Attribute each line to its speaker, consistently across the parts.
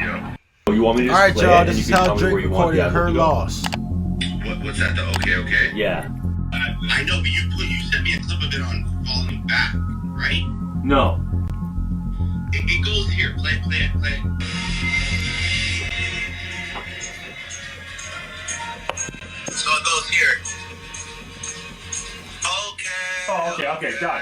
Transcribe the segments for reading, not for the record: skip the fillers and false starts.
Speaker 1: Yeah.
Speaker 2: You want me to just
Speaker 3: Alright,
Speaker 2: play it
Speaker 3: y'all,
Speaker 2: and
Speaker 3: this
Speaker 2: you
Speaker 3: is
Speaker 2: can
Speaker 3: how
Speaker 2: tell me
Speaker 3: Drake
Speaker 2: where you want
Speaker 3: recorded
Speaker 2: the album
Speaker 3: Her
Speaker 2: to go?
Speaker 3: Loss.
Speaker 1: What's that? The okay?
Speaker 2: Yeah.
Speaker 1: I know, but you sent me a clip of it on volume back, right?
Speaker 2: No.
Speaker 1: It goes here. Play it. So it goes here.
Speaker 2: Okay, done.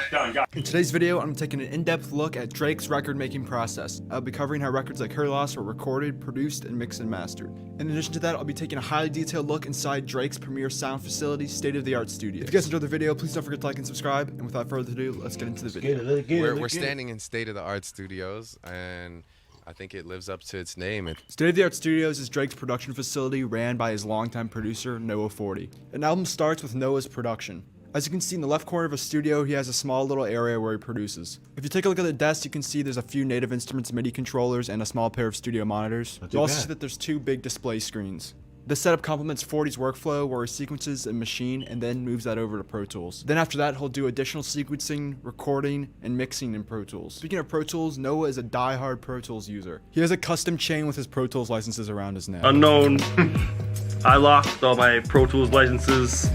Speaker 4: In today's video, I'm taking an in-depth look at Drake's record-making process. I'll be covering how records like Her Loss were recorded, produced, and mixed and mastered. In addition to that, I'll be taking a highly detailed look inside Drake's premier sound facility, state-of-the-art studio. If you guys enjoyed the video, please don't forget to like and subscribe. And without further ado, let's get into the video.
Speaker 5: We're standing in state-of-the-art studios, and I think it lives up to its name.
Speaker 4: State-of-the-Art Studios is Drake's production facility ran by his longtime producer, Noah 40. An album starts with Noah's production. As you can see in the left corner of his studio, he has a small little area where he produces. If you take a look at the desk, you can see there's a few Native Instruments MIDI controllers and a small pair of studio monitors. You'll also see that there's two big display screens. This setup complements 40's workflow where he sequences a machine and then moves that over to Pro Tools. Then after that, he'll do additional sequencing, recording, and mixing in Pro Tools. Speaking of Pro Tools, Noah is a die-hard Pro Tools user. He has a custom chain with his Pro Tools licenses around his neck.
Speaker 6: Unknown. I locked all my Pro Tools licenses.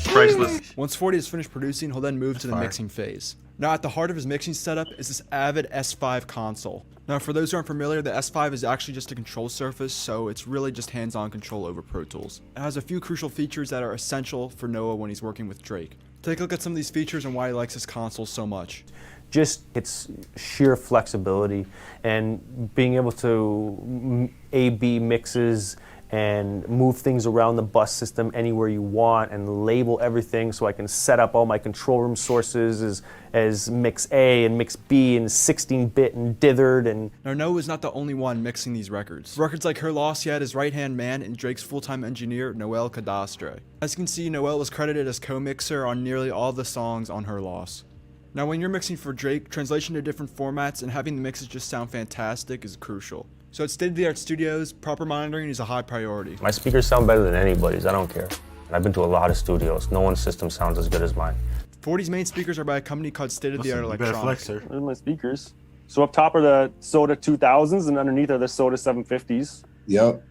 Speaker 6: Priceless.
Speaker 4: Once 40 is finished producing, he'll then move to the mixing phase. Now at the heart of his mixing setup is this Avid S5 console. Now for those who aren't familiar, the S5 is actually just a control surface, so it's really just hands-on control over Pro Tools. It has a few crucial features that are essential for Noah when he's working with Drake. Take a look at some of these features and why he likes his console so much.
Speaker 7: Just its sheer flexibility and being able to A/B mixes and move things around the bus system anywhere you want and label everything so I can set up all my control room sources as mix A and mix B and 16-bit and dithered. And
Speaker 4: Now Noah is not the only one mixing these records. For records like Her Loss, he had his right-hand man and Drake's full-time engineer, Noel Cadastre. As you can see, Noel was credited as co-mixer on nearly all the songs on Her Loss. Now when you're mixing for Drake, translation to different formats and having the mixes just sound fantastic is crucial. So at state-of-the-art studios, proper monitoring is a high priority.
Speaker 7: my speakers sound better than anybody's, I don't care. I've been to a lot of studios. No one's system sounds as good as mine.
Speaker 4: 40's main speakers are by a company called State-of-the-Art Electronics.
Speaker 7: There's my speakers. So up top are the Soda 2000s and underneath are the Soda 750s.
Speaker 8: Yep.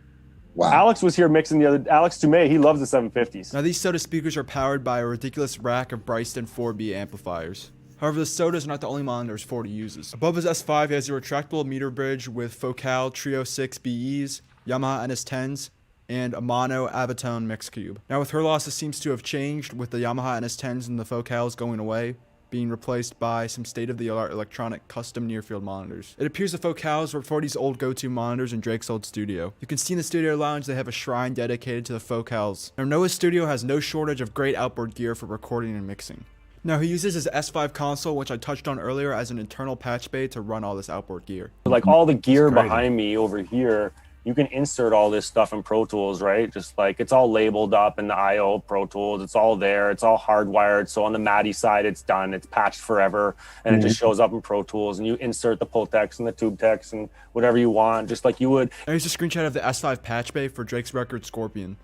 Speaker 8: Wow.
Speaker 7: Alex was here mixing the other, Alex Toomey, he loves the 750s.
Speaker 4: Now these Soda speakers are powered by a ridiculous rack of Bryston 4B amplifiers. However, the Sodas are not the only monitors 40 uses. Above his S5, he has a retractable meter bridge with Focal Trio 6 BEs, Yamaha NS10s, and a mono Avitone mix cube. Now with Her Loss, this seems to have changed with the Yamaha NS10s and the Focals going away, being replaced by some state-of-the-art electronic custom near-field monitors. It appears the Focals were 40's old go-to monitors in Drake's old studio. You can see in the studio lounge they have a shrine dedicated to the Focals. Now Noah's studio has no shortage of great outboard gear for recording and mixing. Now he uses his S5 console, which I touched on earlier, as an internal patch bay to run all this outboard gear.
Speaker 7: Like all the gear behind me over here, you can insert all this stuff in Pro Tools, right? Just like it's all labeled up in the IO Pro Tools. It's all there. It's all hardwired. So on the MADI side, it's done. It's patched forever. And it just shows up in Pro Tools. And you insert the Pultex and the TubeTex and whatever you want, just like you would.
Speaker 4: Now here's a screenshot of the S5 patch bay for Drake's record Scorpion.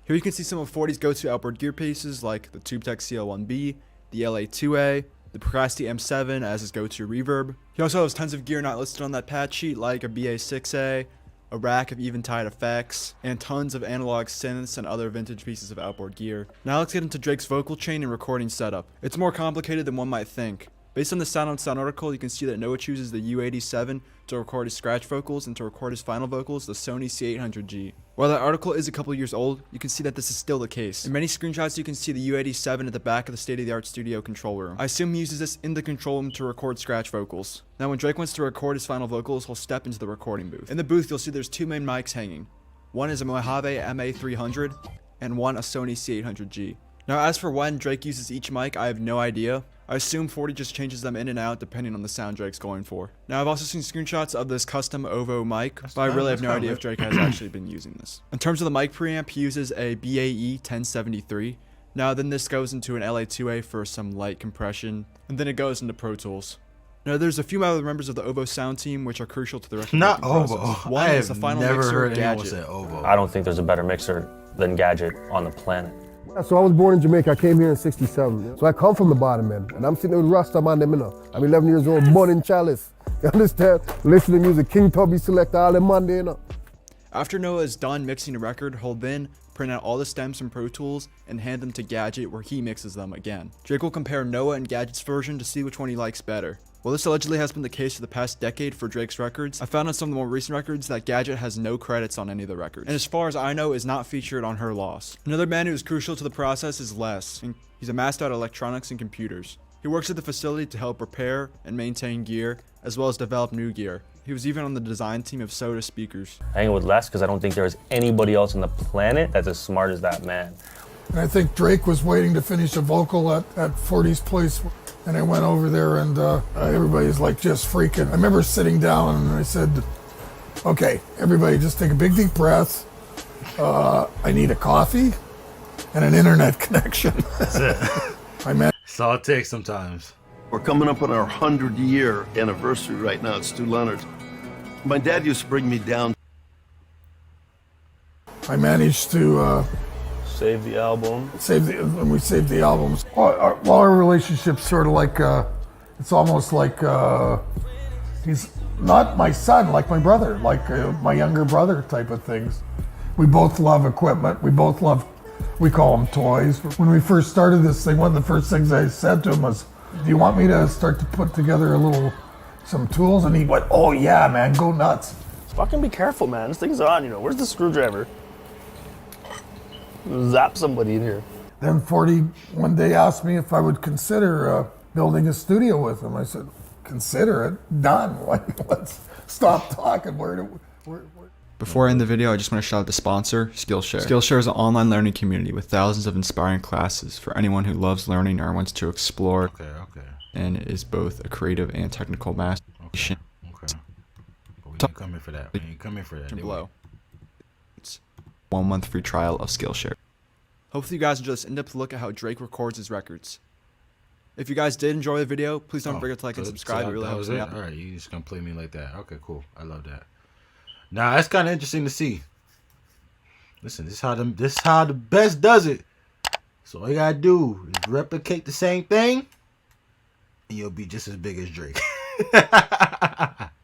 Speaker 4: Here you can see some of 40's go-to outboard gear pieces like the TubeTex CL1B, the LA2A, the Procasti M7 as his go-to reverb. He also has tons of gear not listed on that patch sheet like a BA6A, a rack of Eventide effects, and tons of analog synths and other vintage pieces of outboard gear. Now let's get into Drake's vocal chain and recording setup. It's more complicated than one might think. Based on the Sound on Sound article, you can see that Noah chooses the U87 to record his scratch vocals and to record his final vocals, the Sony C800G. While that article is a couple years old, you can see that this is still the case. In many screenshots, you can see the U87 at the back of the state-of-the-art studio control room. I assume he uses this in the control room to record scratch vocals. Now when Drake wants to record his final vocals, he'll step into the recording booth. In the booth, you'll see there's two main mics hanging. One is a Mojave MA300, and one a Sony C800G. Now as for when Drake uses each mic, I have no idea. I assume 40 just changes them in and out depending on the sound Drake's going for. Now I've also seen screenshots of this custom OVO mic, but I really have no idea if Drake has actually been using this. In terms of the mic preamp, he uses a BAE 1073. Now then this goes into an LA2A for some light compression, and then it goes into Pro Tools. Now there's a few other members of the OVO sound team which are crucial to the record.
Speaker 3: Not
Speaker 4: process.
Speaker 3: OVO.
Speaker 4: One
Speaker 3: I
Speaker 4: is the
Speaker 3: have
Speaker 4: final
Speaker 3: never
Speaker 4: mixer,
Speaker 3: heard anyone
Speaker 4: Gadget.
Speaker 3: say OVO.
Speaker 7: I don't think there's a better mixer than Gadget on the planet.
Speaker 3: So I was born in Jamaica. I came here in '67. So I come from the bottom, man. And I'm sitting with Rasta man them, you know. I'm 11 years old, born in Chalice. You understand? Listening to music, King Tubby select all them Monday, you know.
Speaker 4: After Noah is done mixing a record, he'll then print out all the stems from Pro Tools and hand them to Gadget where he mixes them again. Drake will compare Noah and Gadget's version to see which one he likes better. While this allegedly has been the case for the past decade for Drake's records, I found on some of the more recent records that Gadget has no credits on any of the records, and as far as I know is not featured on Her Loss. Another man who is crucial to the process is Les. He's a master at electronics and computers. He works at the facility to help repair and maintain gear, as well as develop new gear. He was even on the design team of Soda speakers.
Speaker 7: I hang with Les because I don't think there's anybody else on the planet that's as smart as that man.
Speaker 8: And I think Drake was waiting to finish a vocal at 40's place. And I went over there and everybody's like just freaking. I remember sitting down and I said, okay, everybody just take a big deep breath. I need a coffee and an internet connection.
Speaker 9: That's it. That's all it takes sometimes.
Speaker 10: We're coming up on our 100-year anniversary right now at Stu Leonard's. My dad used to bring me down.
Speaker 8: I managed to
Speaker 7: Save the album.
Speaker 8: we saved the albums. Our relationship's sort of like, it's almost like he's not my son, like my brother, like my younger brother type of things. We both love equipment. We call them toys. When we first started this thing, one of the first things I said to him was, do you want me to start to put together some tools? And he went, oh yeah, man, go nuts.
Speaker 7: Fucking be careful, man. This thing's on, you know. Where's the screwdriver? Zap somebody in here.
Speaker 8: Then 40 one day asked me if I would consider building a studio with him. I said, consider it? Done. Like, let's stop talking.
Speaker 4: Before I end the video, I just want to shout out the sponsor, Skillshare. Skillshare is an online learning community with thousands of inspiring classes for anyone who loves learning or wants to explore.
Speaker 9: Okay.
Speaker 4: And is both a creative and technical master.
Speaker 9: Okay. But we didn't come here for that. We didn't come here for that.
Speaker 4: Below. It's 1 month free trial of Skillshare. Hopefully you guys enjoy this in-depth look at how Drake records his records. If you guys did enjoy the video, please don't forget to like and subscribe. It really helps me out.
Speaker 9: Alright, you just gonna play me like that. Okay, cool. I love that. Now that's kind of interesting to see. Listen, this is how the best does it. So all you gotta do is replicate the same thing, and you'll be just as big as Drake.